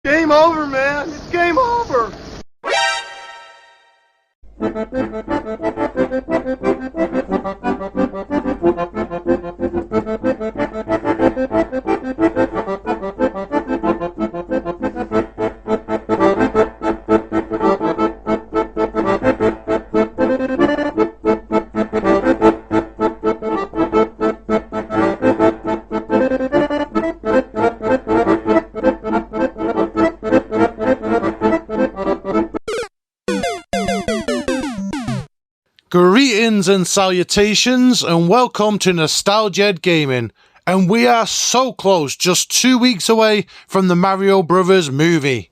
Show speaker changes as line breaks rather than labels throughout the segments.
Game over, man. It's game over.
Greetings and salutations, and welcome to Nostal-Ged Gaming. And we are so close, just 2 weeks away from the Mario Brothers movie.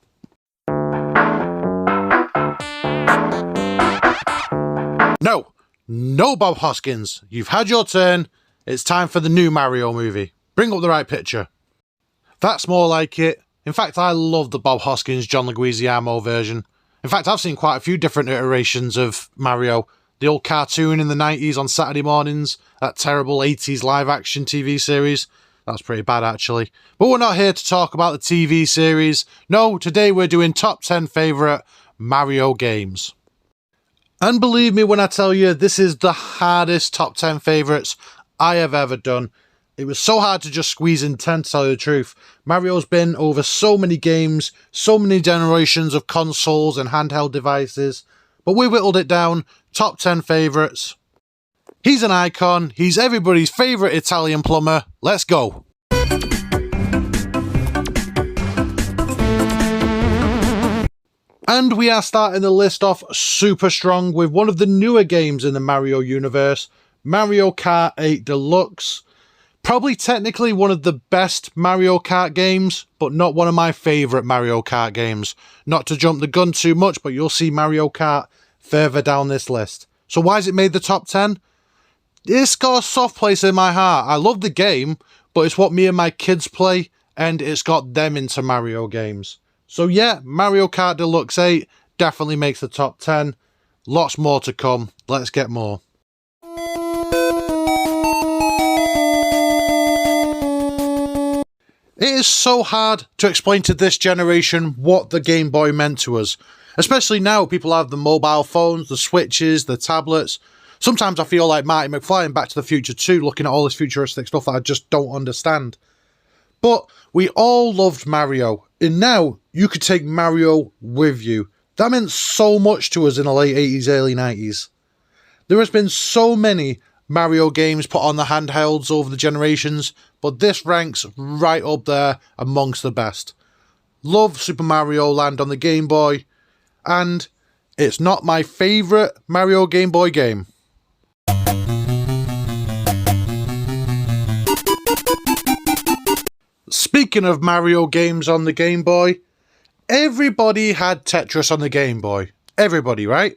No Bob Hoskins. You've had your turn. It's time for the new Mario movie. Bring up the right picture. That's more like it. In fact, I love the Bob Hoskins, John Leguizamo version. In fact, I've seen quite a few different iterations of Mario. The old cartoon in the 90s on Saturday mornings, that terrible 80s live-action TV series. That was pretty bad, actually. But we're not here to talk about the TV series. No, today we're doing top 10 favourite Mario games. And believe me when I tell you, this is the hardest top 10 favourites I have ever done. It was so hard to just squeeze in 10, to tell you the truth. Mario's been over so many games, so many generations of consoles and handheld devices. But we whittled it down, top 10 favourites. He's an icon, he's everybody's favourite Italian plumber. Let's go. And we are starting the list off super strong with one of the newer games in the Mario universe, Mario Kart 8 Deluxe. Probably technically one of the best Mario Kart games, but not one of my favourite Mario Kart games. Not to jump the gun too much, but you'll see Mario Kart further down this list. So why has it made the top 10? It's got a soft place in my heart. I love the game, but it's what me and my kids play, and it's got them into Mario games. So yeah, Mario Kart Deluxe 8 definitely makes the top 10. Lots more to come. Let's get more. It is so hard to explain to this generation what the Game Boy meant to us. Especially now, people have the mobile phones, the Switches, the tablets. Sometimes I feel like Marty McFly in Back to the Future 2, looking at all this futuristic stuff that I just don't understand. But we all loved Mario, and now you could take Mario with you. That meant so much to us in the late 80s, early 90s. There has been so many Mario games put on the handhelds over the generations, but this ranks right up there amongst the best. Love Super Mario Land on the Game Boy, and it's not my favourite Mario Game Boy game. Speaking of Mario games on the Game Boy, everybody had Tetris on the Game Boy. Everybody, right?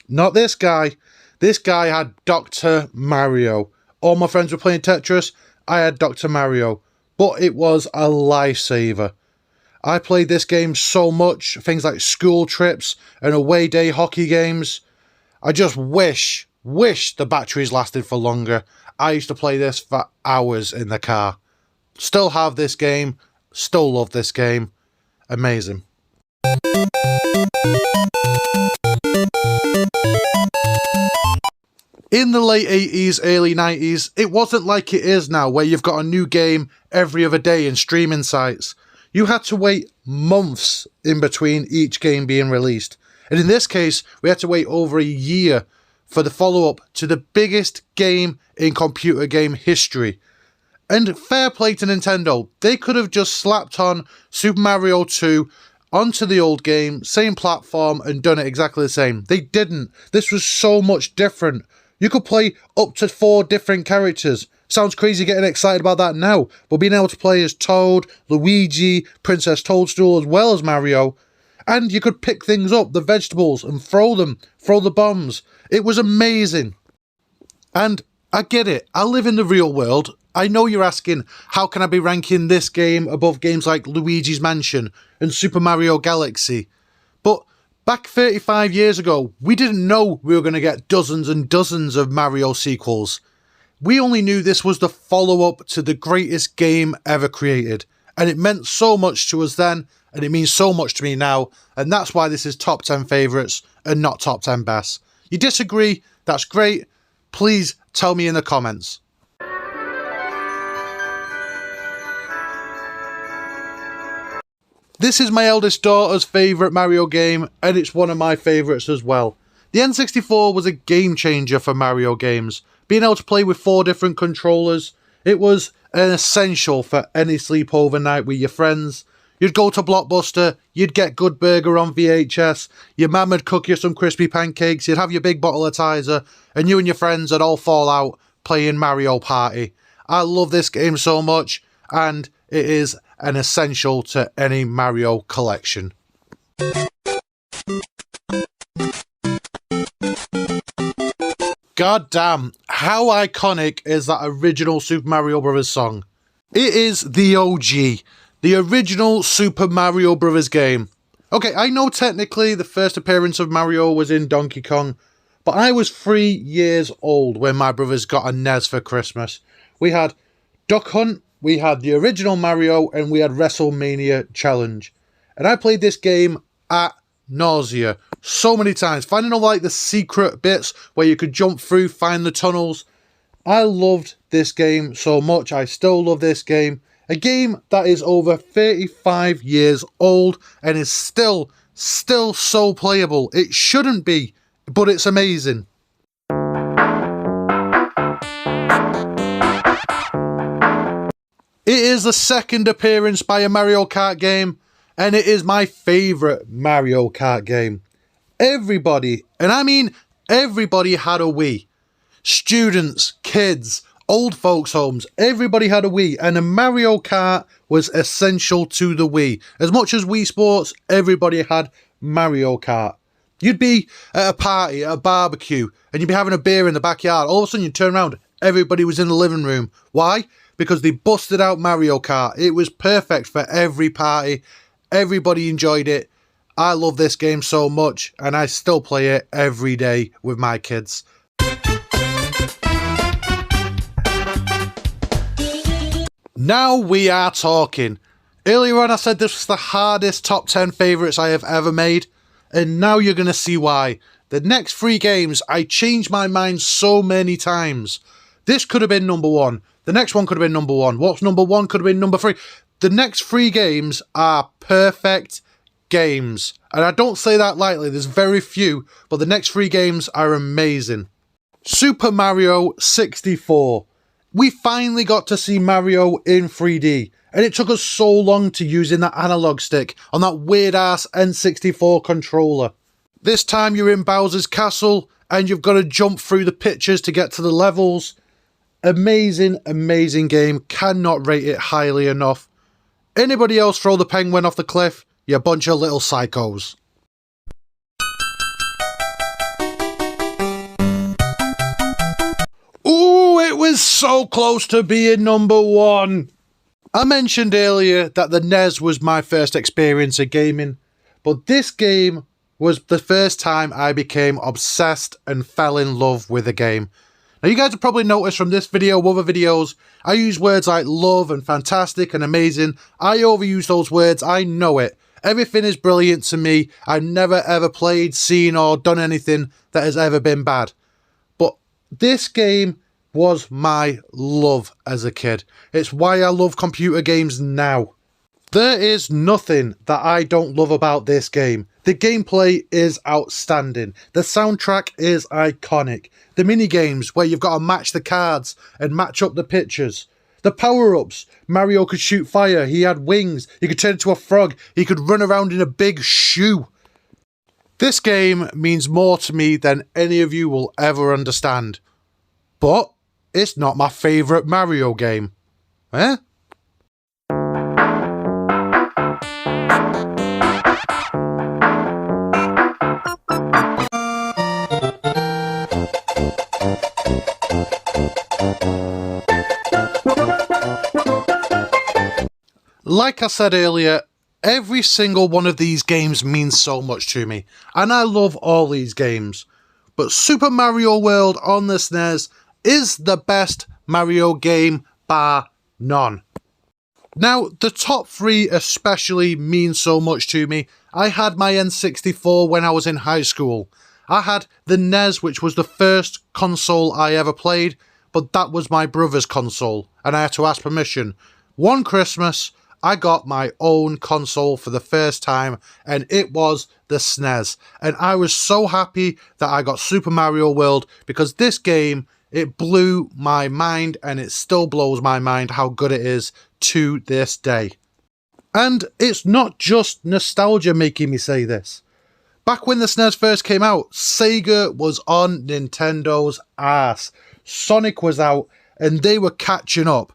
Not this guy. This guy had Dr. Mario. All my friends were playing Tetris. I had Dr. Mario. But it was a lifesaver. I played this game so much. Things like school trips and away day hockey games. I just wish the batteries lasted for longer. I used to play this for hours in the car. Still have this game. Still love this game. Amazing. In the late 80s, early 90s, it wasn't like it is now, where you've got a new game every other day in streaming sites. You had to wait months in between each game being released. And in this case, we had to wait over a year for the follow-up to the biggest game in computer game history. And fair play to Nintendo, they could have just slapped on Super Mario 2 onto the old game, same platform, and done it exactly the same. They didn't. This was so much different. You could play up to 4 different characters. Sounds crazy getting excited about that now, but being able to play as Toad, Luigi, Princess Toadstool, as well as Mario, and you could pick things up, the vegetables, and throw the bombs. It was amazing. And I get it, I live in the real world. I know you're asking, how can I be ranking this game above games like Luigi's Mansion and Super Mario Galaxy? But back 35 years ago, we didn't know we were going to get dozens and dozens of Mario sequels. We only knew this was the follow-up to the greatest game ever created, and it meant so much to us then, and it means so much to me now, and that's why this is top 10 favourites and not top 10 best. You disagree? That's great. Please tell me in the comments. This is my eldest daughter's favourite Mario game, and it's one of my favourites as well. The N64 was a game changer for Mario games. Being able to play with 4 different controllers, it was an essential for any sleepover night with your friends. You'd go to Blockbuster, you'd get Good Burger on VHS, your mum would cook you some crispy pancakes, you'd have your big bottle of Tizer, and you and your friends would all fall out playing Mario Party. I love this game so much, and it is an essential to any Mario collection. God damn, how iconic is that original Super Mario Bros. Song? It is the OG, the original Super Mario Bros. Game. Okay, I know technically the first appearance of Mario was in Donkey Kong, but I was 3 years old when my brothers got a NES for Christmas. We had Duck Hunt, we had the original Mario, and we had WrestleMania Challenge. And I played this game at nausea so many times, finding all like the secret bits where you could jump through, find the tunnels. I loved this game so much. I still love this game. A game that is over 35 years old and is still so playable. It shouldn't be, but it's amazing. It is the second appearance by a Mario Kart game, and it is my favourite Mario Kart game. Everybody, and I mean everybody, had a Wii. Students, kids, old folks' homes, everybody had a Wii, and a Mario Kart was essential to the Wii. As much as Wii Sports, everybody had Mario Kart. You'd be at a party, at a barbecue, and you'd be having a beer in the backyard. All of a sudden you'd turn around, everybody was in the living room. Why? Because they busted out Mario Kart. It was perfect for every party. Everybody enjoyed it. I love this game so much, and I still play it every day with my kids. Now we are talking. Earlier on I said this was the hardest top 10 favourites I have ever made, and now you're going to see why. The next 3 games, I changed my mind so many times. This could have been number 1. The next one could have been number 1. What's number 1 could have been number 3. The next 3 games are perfect games. And I don't say that lightly, there's very few, but the next 3 games are amazing. Super Mario 64. We finally got to see Mario in 3D, and it took us so long to using that analog stick on that weird ass N64 controller. This time you're in Bowser's castle, and you've got to jump through the pictures to get to the levels. Amazing, amazing game. Cannot rate it highly enough. Anybody else throw the penguin off the cliff? You bunch of little psychos. Ooh, it was so close to being number 1. I mentioned earlier that the NES was my first experience of gaming, but this game was the first time I became obsessed and fell in love with a game. Now you guys have probably noticed from this video or other videos, I use words like love and fantastic and amazing. I overuse those words, I know it. Everything is brilliant to me. I've never ever played, seen or done anything that has ever been bad. But this game was my love as a kid. It's why I love computer games now. There is nothing that I don't love about this game. The gameplay is outstanding. The soundtrack is iconic. The minigames where you've got to match the cards and match up the pictures. The power-ups. Mario could shoot fire. He had wings. He could turn into a frog. He could run around in a big shoe. This game means more to me than any of you will ever understand. But it's not my favourite Mario game. Eh? Like I said earlier, every single one of these games means so much to me, and I love all these games. But Super Mario World on the SNES is the best Mario game, bar none. Now, the top three especially mean so much to me. I had my N64 when I was in high school. I had the NES, which was the first console I ever played, but that was my brother's console, and I had to ask permission. One Christmas, I got my own console for the first time, and it was the SNES. And I was so happy that I got Super Mario World, because this game, it blew my mind, and it still blows my mind how good it is to this day. And it's not just nostalgia making me say this. Back when the SNES first came out, Sega was on Nintendo's ass. Sonic was out, and they were catching up.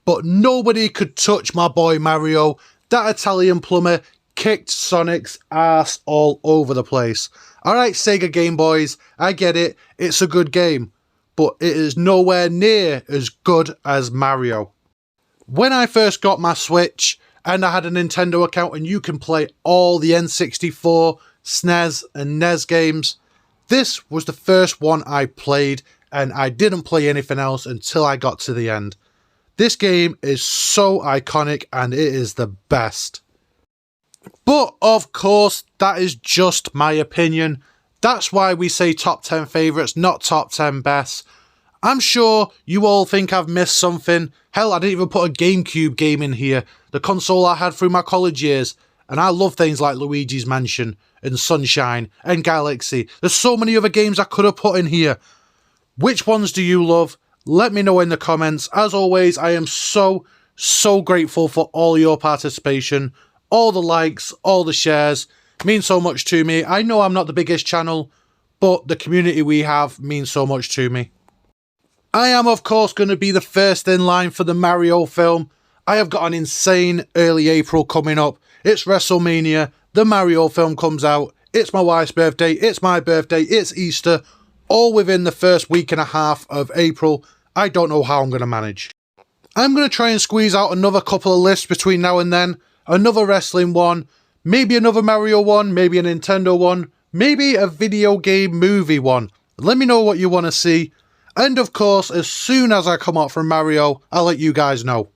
But nobody could touch my boy Mario. That Italian plumber kicked Sonic's ass all over the place. Alright, Sega Game Boys, I get it, it's a good game, but it is nowhere near as good as Mario. When I first got my Switch, and I had a Nintendo account, and you can play all the N64, SNES, and NES games, this was the first one I played, and I didn't play anything else until I got to the end. This game is so iconic, and it is the best. But of course, that is just my opinion. That's why we say top 10 favourites, not top 10 bests. I'm sure you all think I've missed something. Hell, I didn't even put a GameCube game in here, the console I had through my college years. And I love things like Luigi's Mansion, and Sunshine, and Galaxy. There's so many other games I could have put in here. Which ones do you love? Let me know in the comments. As always, I am so grateful for all your participation. All the likes, all the shares. Means so much to me. I know I'm not the biggest channel, but the community we have means so much to me. I am, of course, going to be the first in line for the Mario film. I have got an insane early April coming up. It's WrestleMania. The Mario film comes out. It's my wife's birthday. It's my birthday. It's Easter. All within the first week and a half of April. I don't know how I'm going to manage. I'm going to try and squeeze out another couple of lists between now and then. Another wrestling one. Maybe another Mario one. Maybe a Nintendo one. Maybe a video game movie one. Let me know what you want to see. And of course, as soon as I come out from Mario, I'll let you guys know.